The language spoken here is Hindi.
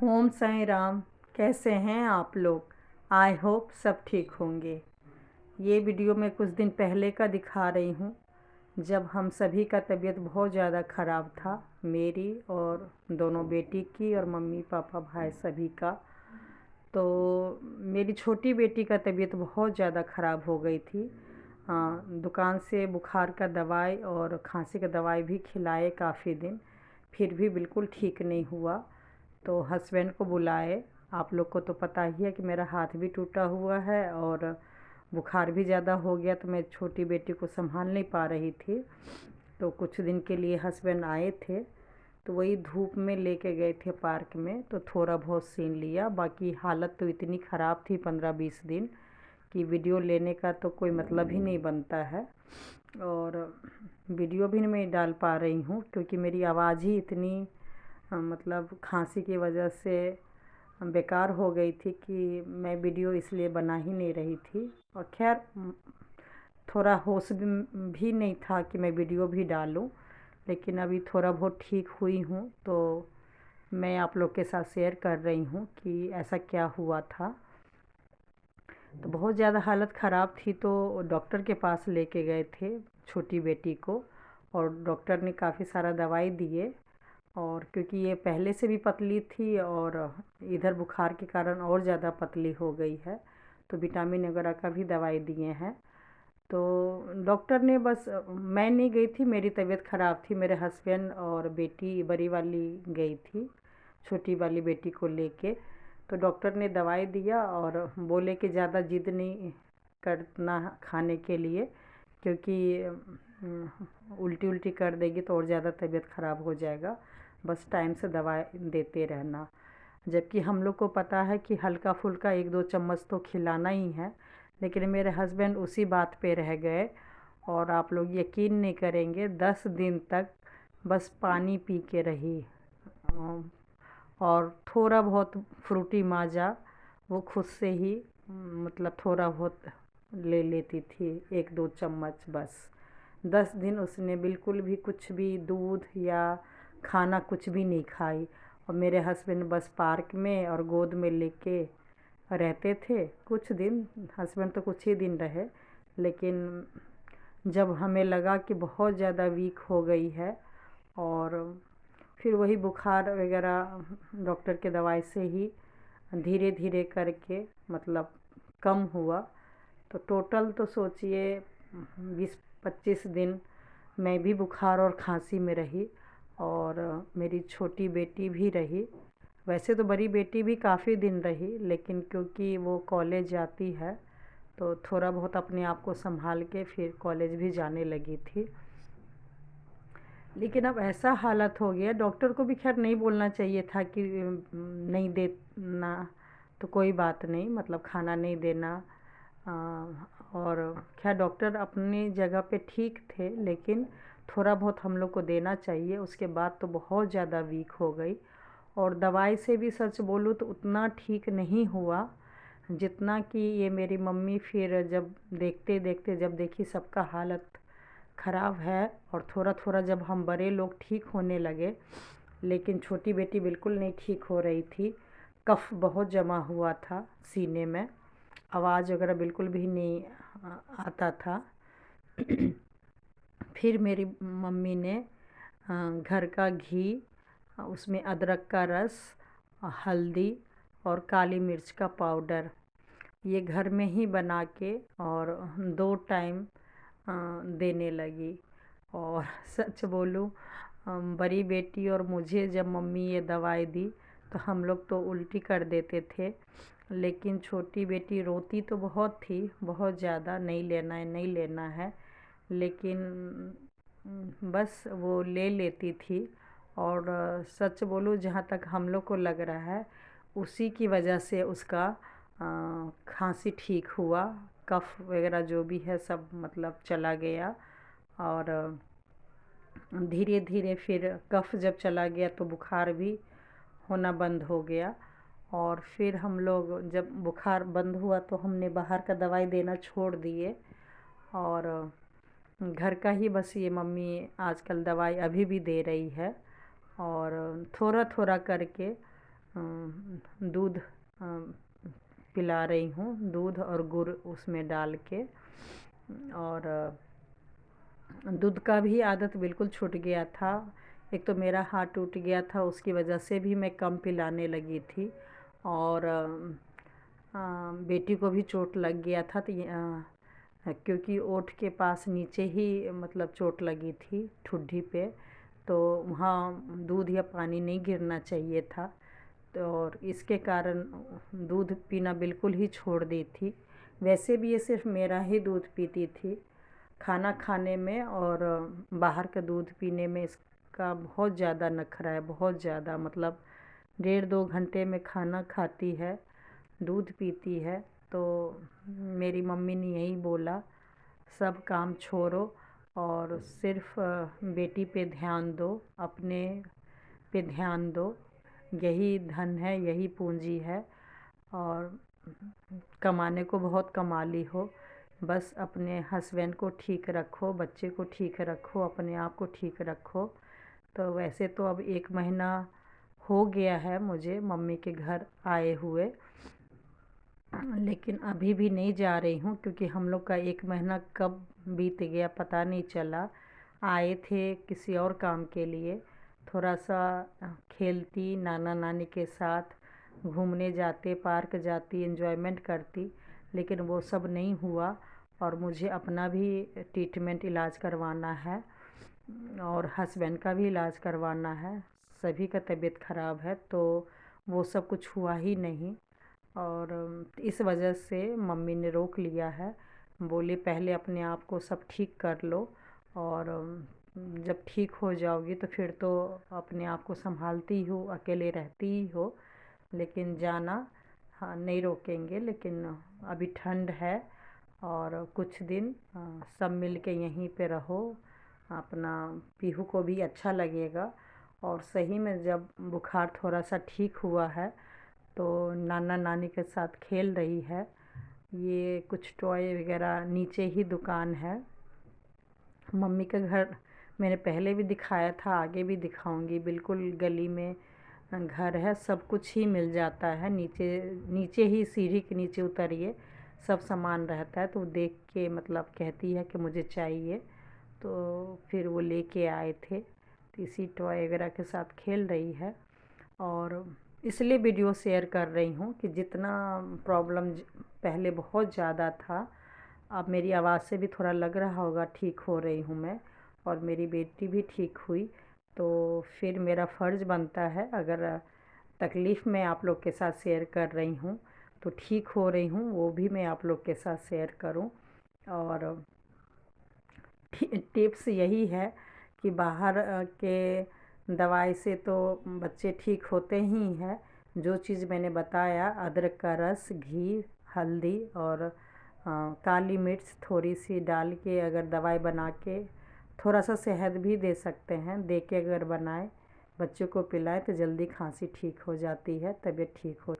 ओम साईं राम। कैसे हैं आप लोग? आई होप सब ठीक होंगे। ये वीडियो मैं कुछ दिन पहले का दिखा रही हूँ, जब हम सभी का तबीयत बहुत ज़्यादा ख़राब था, मेरी और दोनों बेटी की और मम्मी पापा भाई सभी का। तो मेरी छोटी बेटी का तबीयत बहुत ज़्यादा ख़राब हो गई थी। दुकान से बुखार का दवाई और खांसी का दवाई भी खिलाए काफ़ी दिन, फिर भी बिल्कुल ठीक नहीं हुआ। तो हस्बैंड को बुलाए। आप लोग को तो पता ही है कि मेरा हाथ भी टूटा हुआ है और बुखार भी ज़्यादा हो गया, तो मैं छोटी बेटी को संभाल नहीं पा रही थी। तो कुछ दिन के लिए हस्बैंड आए थे, तो वही धूप में लेके गए थे पार्क में, तो थोड़ा बहुत सीन लिया। बाकी हालत तो इतनी ख़राब थी 15-20 दिन कि वीडियो लेने का तो कोई मतलब ही नहीं बनता है। और वीडियो भी नहीं डाल पा रही हूँ क्योंकि मेरी आवाज़ ही इतनी मतलब खांसी की वजह से बेकार हो गई थी कि मैं वीडियो इसलिए बना ही नहीं रही थी। और खैर थोड़ा होश भी नहीं था कि मैं वीडियो भी डालूं, लेकिन अभी थोड़ा बहुत ठीक हुई हूँ, तो मैं आप लोग के साथ शेयर कर रही हूँ कि ऐसा क्या हुआ था। तो बहुत ज़्यादा हालत ख़राब थी, तो डॉक्टर के पास लेके गए थे छोटी बेटी को, और डॉक्टर ने काफ़ी सारा दवाई दिए। और क्योंकि ये पहले से भी पतली थी और इधर बुखार के कारण और ज़्यादा पतली हो गई है, तो विटामिन वगैरह का भी दवाई दिए हैं। तो डॉक्टर ने बस, मैं नहीं गई थी, मेरी तबीयत ख़राब थी, मेरे हस्बैंड और बेटी बड़ी वाली गई थी छोटी वाली बेटी को लेके। तो डॉक्टर ने दवाई दिया और बोले कि ज़्यादा जिद नहीं करना खाने के लिए, क्योंकि उल्टी उल्टी कर देगी तो और ज़्यादा तबीयत ख़राब हो जाएगा। बस टाइम से दवाई देते रहना। जबकि हम लोग को पता है कि हल्का फुल्का 1-2 चम्मच तो खिलाना ही है, लेकिन मेरे हस्बैंड उसी बात पे रह गए। और आप लोग यकीन नहीं करेंगे, 10 दिन तक बस पानी पी के रही। और थोड़ा बहुत फ्रूटी माजा वो खुद से ही मतलब थोड़ा बहुत ले लेती थी, 1-2 चम्मच बस। 10 दिन उसने बिल्कुल भी कुछ भी दूध या खाना कुछ भी नहीं खाई। और मेरे हस्बैंड बस पार्क में और गोद में लेके रहते थे कुछ दिन। हस्बैंड तो कुछ ही दिन रहे, लेकिन जब हमें लगा कि बहुत ज़्यादा वीक हो गई है, और फिर वही बुखार वगैरह डॉक्टर के दवाई से ही धीरे धीरे करके मतलब कम हुआ। तो टोटल तो सोचिए 20-25 दिन मैं भी बुखार और खांसी में रही, और मेरी छोटी बेटी भी रही। वैसे तो बड़ी बेटी भी काफ़ी दिन रही, लेकिन क्योंकि वो कॉलेज जाती है तो थोड़ा बहुत अपने आप को संभाल के फिर कॉलेज भी जाने लगी थी। लेकिन अब ऐसा हालत हो गया, डॉक्टर को भी खैर नहीं बोलना चाहिए था कि नहीं देना तो कोई बात नहीं, मतलब खाना नहीं देना। और खैर डॉक्टर अपनी जगह पे ठीक थे, लेकिन थोड़ा बहुत हम लोग को देना चाहिए। उसके बाद तो बहुत ज़्यादा वीक हो गई, और दवाई से भी सच बोलूँ तो उतना ठीक नहीं हुआ जितना कि ये मेरी मम्मी फिर जब देखते देखते जब देखी सबका हालत ख़राब है, और थोड़ा थोड़ा जब हम बड़े लोग ठीक होने लगे, लेकिन छोटी बेटी बिल्कुल नहीं ठीक हो रही थी। कफ़ बहुत जमा हुआ था सीने में, आवाज़ वगैरह बिल्कुल भी नहीं आता था। फिर मेरी मम्मी ने घर का घी, उसमें अदरक का रस, हल्दी और काली मिर्च का पाउडर, ये घर में ही बना के और 2 टाइम देने लगी। और सच बोलूँ, बड़ी बेटी और मुझे जब मम्मी ये दवाई दी तो हम लोग तो उल्टी कर देते थे, लेकिन छोटी बेटी रोती तो बहुत थी, बहुत ज़्यादा, नहीं लेना है नहीं लेना है, लेकिन बस वो ले लेती थी। और सच बोलूँ, जहाँ तक हम लोग को लग रहा है उसी की वजह से उसका खांसी ठीक हुआ, कफ़ वगैरह जो भी है सब मतलब चला गया। और धीरे धीरे फिर कफ़ जब चला गया तो बुखार भी होना बंद हो गया। और फिर हम लोग जब बुखार बंद हुआ तो हमने बाहर का दवाई देना छोड़ दिए, और घर का ही बस ये मम्मी आजकल दवाई अभी भी दे रही है। और थोड़ा थोड़ा करके दूध पिला रही हूँ, दूध और गुड़ उसमें डाल के। और दूध का भी आदत बिल्कुल छूट गया था। एक तो मेरा हाथ टूट गया था, उसकी वजह से भी मैं कम पिलाने लगी थी। और बेटी को भी चोट लग गया था, तो क्योंकि ओठ के पास नीचे ही मतलब चोट लगी थी ठुड्डी पे, तो वहाँ दूध या पानी नहीं गिरना चाहिए था। तो और इसके कारण दूध पीना बिल्कुल ही छोड़ दी थी। वैसे भी ये सिर्फ मेरा ही दूध पीती थी। खाना खाने में और बाहर का दूध पीने में इसका बहुत ज़्यादा नखरा है, बहुत ज़्यादा। मतलब 1.5-2 घंटे में खाना खाती है, दूध पीती है। तो मेरी मम्मी ने यही बोला, सब काम छोड़ो और सिर्फ बेटी पे ध्यान दो, अपने पे ध्यान दो। यही धन है, यही पूंजी है। और कमाने को बहुत कमा ली हो, बस अपने हस्बैंड को ठीक रखो, बच्चे को ठीक रखो, अपने आप को ठीक रखो। तो वैसे तो अब 1 महीना हो गया है मुझे मम्मी के घर आए हुए, लेकिन अभी भी नहीं जा रही हूँ, क्योंकि हम लोग का 1 महीना कब बीत गया पता नहीं चला। आए थे किसी और काम के लिए, थोड़ा सा खेलती, नाना नानी के साथ घूमने जाते, पार्क जाती, एंजॉयमेंट करती, लेकिन वो सब नहीं हुआ। और मुझे अपना भी ट्रीटमेंट इलाज करवाना है और हस्बैंड का भी इलाज करवाना है। सभी का तबीयत ख़राब है, तो वो सब कुछ हुआ ही नहीं। और इस वजह से मम्मी ने रोक लिया है। बोली पहले अपने आप को सब ठीक कर लो, और जब ठीक हो जाओगी तो फिर तो अपने आप को संभालती हो, अकेले रहती ही हो, लेकिन जाना हाँ नहीं रोकेंगे। लेकिन अभी ठंड है और कुछ दिन सब मिल के यहीं पे रहो, अपना पीहू को भी अच्छा लगेगा। और सही में जब बुखार थोड़ा सा ठीक हुआ है तो नाना नानी के साथ खेल रही है। ये कुछ टॉय वगैरह नीचे ही दुकान है। मम्मी का घर मैंने पहले भी दिखाया था, आगे भी दिखाऊंगी। बिल्कुल गली में घर है, सब कुछ ही मिल जाता है। नीचे नीचे ही सीढ़ी के नीचे उतरिए, सब सामान रहता है। तो देख के मतलब कहती है कि मुझे चाहिए, तो फिर वो लेके आए थे। तो इसी टॉय वगैरह के साथ खेल रही है। और इसलिए वीडियो शेयर कर रही हूँ कि जितना प्रॉब्लम पहले बहुत ज़्यादा था, अब मेरी आवाज़ से भी थोड़ा लग रहा होगा ठीक हो रही हूँ मैं, और मेरी बेटी भी ठीक हुई। तो फिर मेरा फ़र्ज़ बनता है, अगर तकलीफ़ मैं आप लोग के साथ शेयर कर रही हूँ तो ठीक हो रही हूँ वो भी मैं आप लोग के साथ शेयर करूँ। और टिप्स यही है कि बाहर के दवाई से तो बच्चे ठीक होते ही हैं। जो चीज़ मैंने बताया, अदरक का रस, घी, हल्दी और काली मिर्च थोड़ी सी डाल के अगर दवाई बना के, थोड़ा सा शहद भी दे सकते हैं, दे के अगर बनाए बच्चों को पिलाए तो जल्दी खांसी ठीक हो जाती है, तबीयत ठीक हो